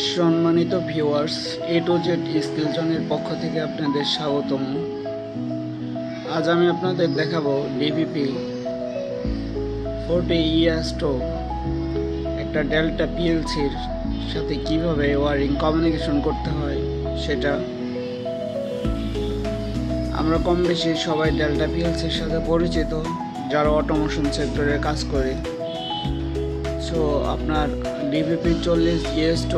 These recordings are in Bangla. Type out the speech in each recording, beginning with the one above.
সম্মানিত viewers, A to Z skill জোনের পক্ষ থেকে আপনাদের স্বাগতম। আজ আমি আপনাদের দেখাবো ডিভিপি 40 ES2 একটা ডেল্টা পিএলসির সাথে কিভাবে ওয়ারিং কমিউনিকেশন করতে হয় সেটা। আমরা কম বেশি সবাই ডেল্টা পিএলসির সাথে পরিচিত যারা অটোমেশন সেক্টরে কাজ করে। সো আপনার ডিভিপি 40 ES2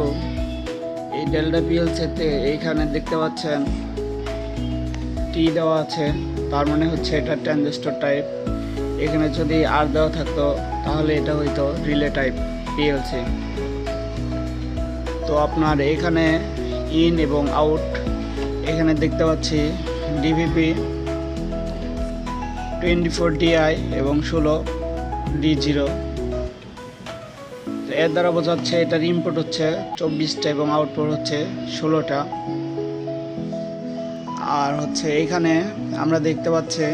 এই ডেল্টা পিএলসিতে এইখানে দেখতে পাচ্ছেন টি দেওয়া আছে, তার মানে হচ্ছে এটা ট্রানজিস্টর টাইপ। এখানে যদি আর দেওয়া থাকতো তাহলে এটা হইতো রিলে টাইপ পিএলসি। তো আপনার এখানে ইন এবং আউট এখানে দেখতে পাচ্ছি ডিভিপি 24DI এবং 16D0। এর দ্বারা বোঝাচ্ছে এটার ইনপুট হচ্ছে 24টা এবং আউটপুট হচ্ছে 16টা। আর হচ্ছে এখানে আমরা দেখতে পাচ্ছি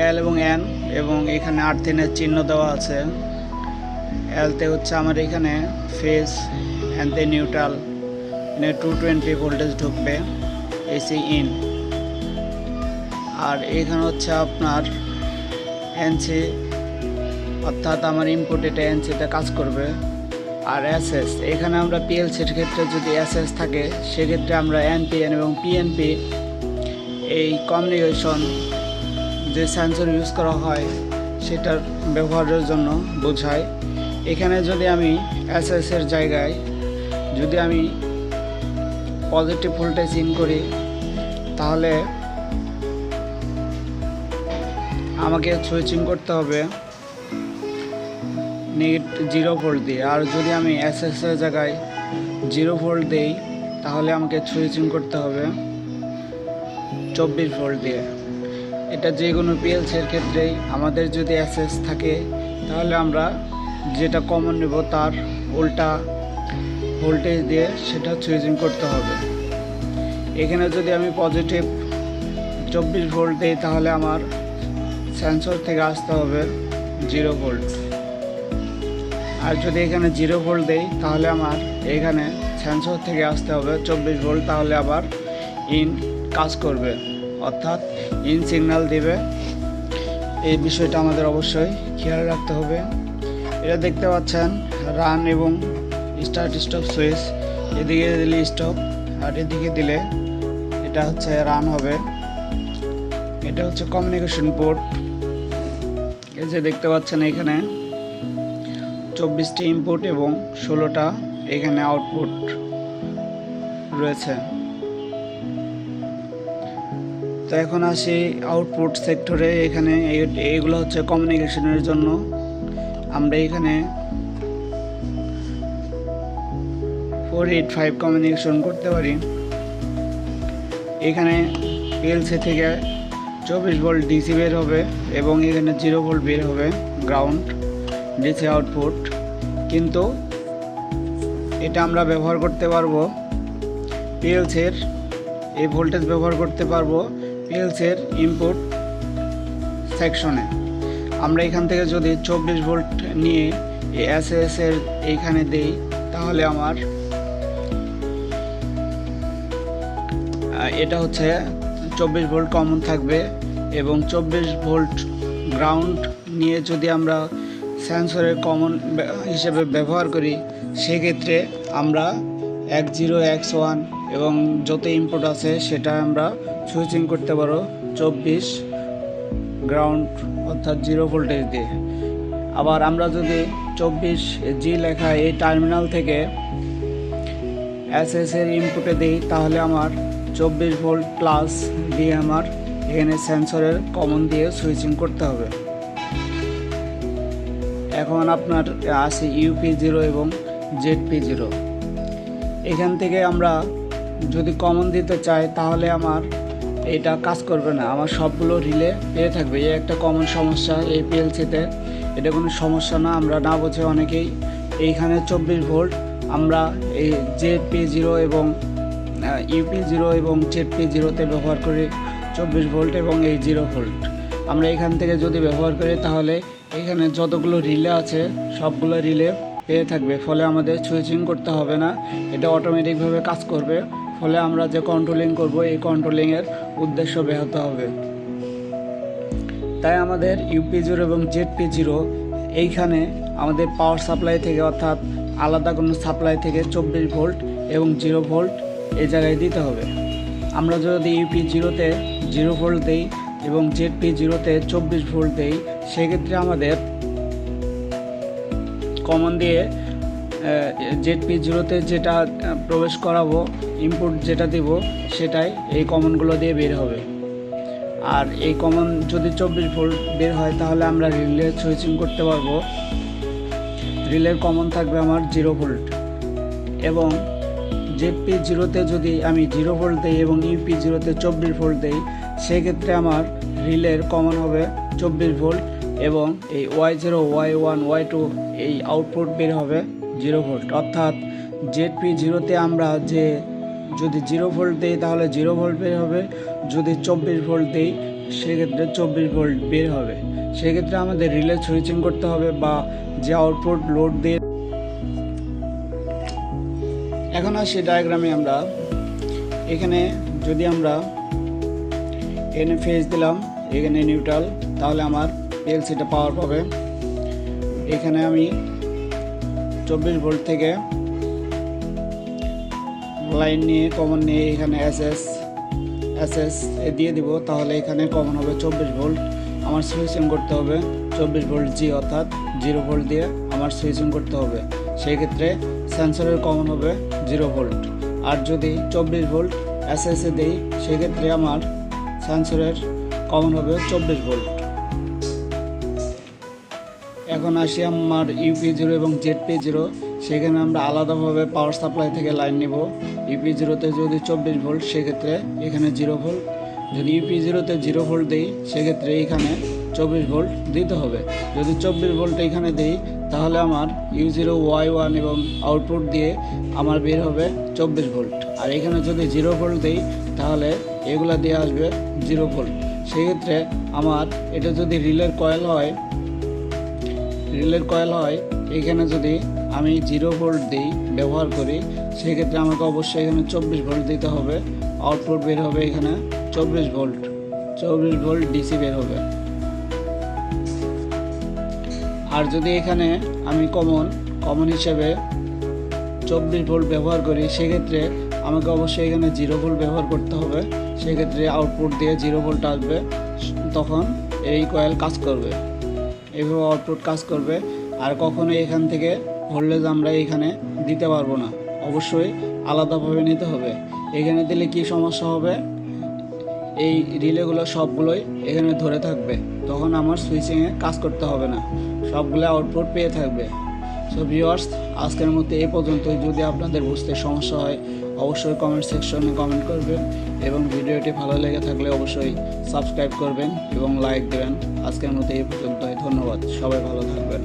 এল এবং এন এবং এখানে আর্থিনের চিহ্ন দেওয়া আছে। এলতে হচ্ছে আমার এখানে ফেজ, এনতে নিউট্রাল, 220 ভোল্টেজ ঢুকবে এসি ইন। আর এখানে হচ্ছে আপনার এনসি, অর্থাৎ আমার ইনপুট এটা এনসিতে কাজ করবে। আর এসএস, এখানে আমরা পিএলসির ক্ষেত্রে যদি এসএস থাকে সেক্ষেত্রে আমরা এনপিএন এবং পিএনপি এই কমিউনিকেশন যে সেন্সর ইউজ করা হয় সেটার ব্যবহারের জন্য বোঝায়। এখানে যদি আমি এসএস এর জায়গায় যদি আমি পজিটিভ ভোল্টেজ ইন করি তাহলে আমাকে সুইচিং করতে হবে 0 ভোল্ট দিয়ে। আর যদি আমি এসএস এর জায়গায় 0 ভোল্ট দিই তাহলে আমাকে সুইচিং করতে হবে 24 ভোল্ট দিয়ে। এটা যে কোনো পিএলসির ক্ষেত্রেই আমাদের যদি এসএস থাকে তাহলে আমরা যেটা কমন নেব তার উল্টা ভোল্টেজ দিয়ে সেটা সুইচিং করতে হবে। এখানে যদি আমি পজিটিভ 24 ভোল্ট দিই তাহলে আমার সেন্সর থেকে আসতে হবে 0 ভোল্ট। আর যদি এখানে 0 ভোল্ট দেই তাহলে আমার এখানে সেন্সর থেকে আসতে হবে 24 ভোল্ট, তাহলে আবার ইন কাজ করবে, অর্থাৎ ইন সিগন্যাল দিবে। এই বিষয়টা আমাদের অবশ্যই খেয়াল রাখতে হবে। এটা দেখতে পাচ্ছেন রান এবং স্টার্ট স্টপ সুইচ, এদিকে দিলে স্টপ আর এদিকে দিলে এটা হচ্ছে রান হবে। এটা হচ্ছে কমিউনিকেশন পোর্ট। এই যে দেখতে পাচ্ছেন এখানে 24টি ইনপুট এবং 16টা এখানে আউটপুট রয়েছে। তো এখন আসি আউটপুট সেক্টরে। এখানে এইগুলো হচ্ছে কমিউনিকেশনের জন্য। আমরা এখানে 485 কমিউনিকেশন করতে পারি। এখানে পিএলসি থেকে 24 ভোল্ট ডিসি বের হবে এবং এখানে 0 ভোল্ট বের হবে গ্রাউন্ড ডিসি আউটপুট। কিন্তু এটা আমরা ব্যবহার করতে পারবো পিএলসির এই ভোল্টেজ ব্যবহার করতে পারবো পিএলসির ইনপুট সেকশনে। আমরা এখান থেকে যদি 24 ভোল্ট নিয়ে এই এসএস এর এইখানে দেই তাহলে আমার এটা হচ্ছে 24 ভোল্ট কমন থাকবে এবং 24 ভোল্ট গ্রাউন্ড নিয়ে যদি আমরা সেন্সরের কমন হিসেবে ব্যবহার করি সেক্ষেত্রে আমরা 10 X1 এবং যত ইনপুট আছে সেটা আমরা সুইচিং করতে পারো 24 গ্রাউন্ড অর্থাৎ 0 ভোল্টেজ দিয়ে। আবার আমরা যদি 24G লেখা এই টার্মিনাল থেকে এসএস এর ইনপুটে দিই তাহলে আমার 24 ভোল্ট প্লাস দিয়ে আমার এখানে সেন্সরের কমন দিয়ে সুইচিং করতে হবে। এখন আপনার আছে UP0 এবং ZP0। এখান থেকে আমরা যদি কমন দিতে চাই তাহলে আমার এটা কাজ করবে না, আমার সবগুলো রিলে পেয়ে থাকবে। এই একটা কমন সমস্যা এই পিএলসিতে। এটা কোনো সমস্যা না, আমরা না বুঝে অনেকেই এইখানে 24 ভোল্ট আমরা এই ZP0 এবং UP0 এবং ZP0তে ব্যবহার করি 24 ভোল্ট এবং এই 0 ভোল্ট। আমরা এখান থেকে যদি ব্যবহার করি তাহলে এখানে যতগুলো রিলে আছে সবগুলো রিলে পেয়ে থাকবে, ফলে আমাদের সুইচিং করতে হবে না, এটা অটোমেটিকভাবে কাজ করবে। ফলে আমরা যে কন্ট্রোলিং করব এই কন্ট্রোলিংয়ের উদ্দেশ্য ব্যাহত হবে। তাই আমাদের UP0 এবং ZP0 এইখানে আমাদের পাওয়ার সাপ্লাই থেকে, অর্থাৎ আলাদা কোনো সাপ্লাই থেকে 24 ভোল্ট এবং 0 ভোল্ট এই জায়গায় দিতে হবে। আমরা যদি UP0-তে 0 ভোল্ট দেই এবং ZP0-তে 24 ভোল্ট দেই, সেক্ষেত্রে আমাদের কমন দিয়ে ZP0-তে যেটা প্রবেশ করাবো, ইনপুট যেটা দেব, সেটাই এই কমনগুলো দিয়ে বের হবে। আর এই কমন যদি 24 ভোল্ট বের হয় তাহলে আমরা রিলে সুইচিং করতে পারবো। রিলের কমন থাকবে আমার 0 ভোল্ট এবং ZP0-তে যদি আমি 0 ভোল্ট দিই এবং UP0-তে 24 ভোল্ট দিই, সেক্ষেত্রে আমার রিলের কমন হবে 24 ভোল্ট এবং এই Y0, Y1, Y2 এই আউটপুট বের হবে 0 ভোল্ট। অর্থাৎ ZP0-তে আমরা যে যদি 0 ভোল্ট দিই তাহলে 0 ভোল্ট বের হবে, যদি 24 ভোল্ট দিই সেক্ষেত্রে 24 ভোল্ট বের হবে। সেক্ষেত্রে আমাদের রিলে সুইচিং করতে হবে বা যে আউটপুট লোড দিয়ে। এখন আসি ডায়াগ্রামে। আমরা এখানে যদি আমরা এখানে ফেজ দিলাম, এখানে নিউট্রাল, তাহলে আমার PLC-টা পাওয়ার পাবে। এখানে আমি 24 ভোল্ট থেকে লাইন নিয়ে কমন নিয়ে এখানে এসএস দিয়ে দিব, তাহলে এখানে কমন হবে 24 ভোল্ট। আমার সুইচিং করতে হবে 24 ভোল্ট জি, অর্থাৎ 0 ভোল্ট দিয়ে আমার সুইচিং করতে হবে। সেই ক্ষেত্রে সেন্সরের কমন হবে 0 ভোল্ট। আর যদি 24 ভোল্ট এসএসে দেই, সেক্ষেত্রে আমার সেন্সরের কমন হবে 24 ভোল্ট। এখন আসি আমার UP0 এবং ZP0। সেখানে আমরা আলাদাভাবে পাওয়ার সাপ্লাই থেকে লাইন নিব। UP0-তে যদি 24 ভোল্ট, সেক্ষেত্রে এখানে 0 ভোল্ট। যদি UP0-তে 0 ভোল্ট দিই, সেক্ষেত্রে এখানে 24 ভোল্ট দিতে হবে। যদি 24 ভোল্ট এখানে দিই, তাহলে আমার U0, Y1 এবং আউটপুট দিয়ে আমার বের হবে 24 ভোল্ট। আর এখানে যদি 0 ভোল্ট দিই, তাহলে এগুলা দিয়ে আসবে 0 ভোল্ট। সেক্ষেত্রে আমার এটা যদি রিলের কয়েল হয়, এখানে যদি আমি 0 ভোল্ট দিই, ব্যবহার করি, সেক্ষেত্রে আমাকে অবশ্যই এখানে 24 ভোল্ট দিতে হবে। আউটপুট বের হবে এখানে 24 ভোল্ট ডিসি বের হবে। আর যদি এখানে আমি কমন হিসেবে 24 ভোল্ট ব্যবহার করি, সেক্ষেত্রে আমাকে অবশ্যই এখানে 0 ভোল্ট ব্যবহার করতে হবে। সেক্ষেত্রে আউটপুট দিয়ে 0 ভোল্ট আসবে, তখন এই কয়েল কাজ করবে, এইভাবে আউটপুট কাজ করবে। আর কখনোই এখান থেকে ভোল্টেজ আমরা এখানে দিতে পারবো না, অবশ্যই আলাদাভাবে নিতে হবে। এখানে দিলে কি সমস্যা হবে, এই রিলেগুলো সবগুলোই এখানে ধরে থাকবে, তখন আমার সুইচিংয়ে কাজ করতে হবে না, সবগুলো আউটপুট পেয়ে থাকবে। সো ভিউয়ার্স, আজকের মধ্যে এই পর্যন্তই। যদি আপনাদের বুঝতে সমস্যা হয়, অবশ্যই কমেন্ট সেকশনে কমেন্ট করবেন এবং ভিডিওটি ভালো লেগে থাকলে অবশ্যই সাবস্ক্রাইব করবেন এবং লাইক দেবেন। আজকের মধ্যে এই পর্যন্তই। ধন্যবাদ, সবাই ভালো থাকবেন।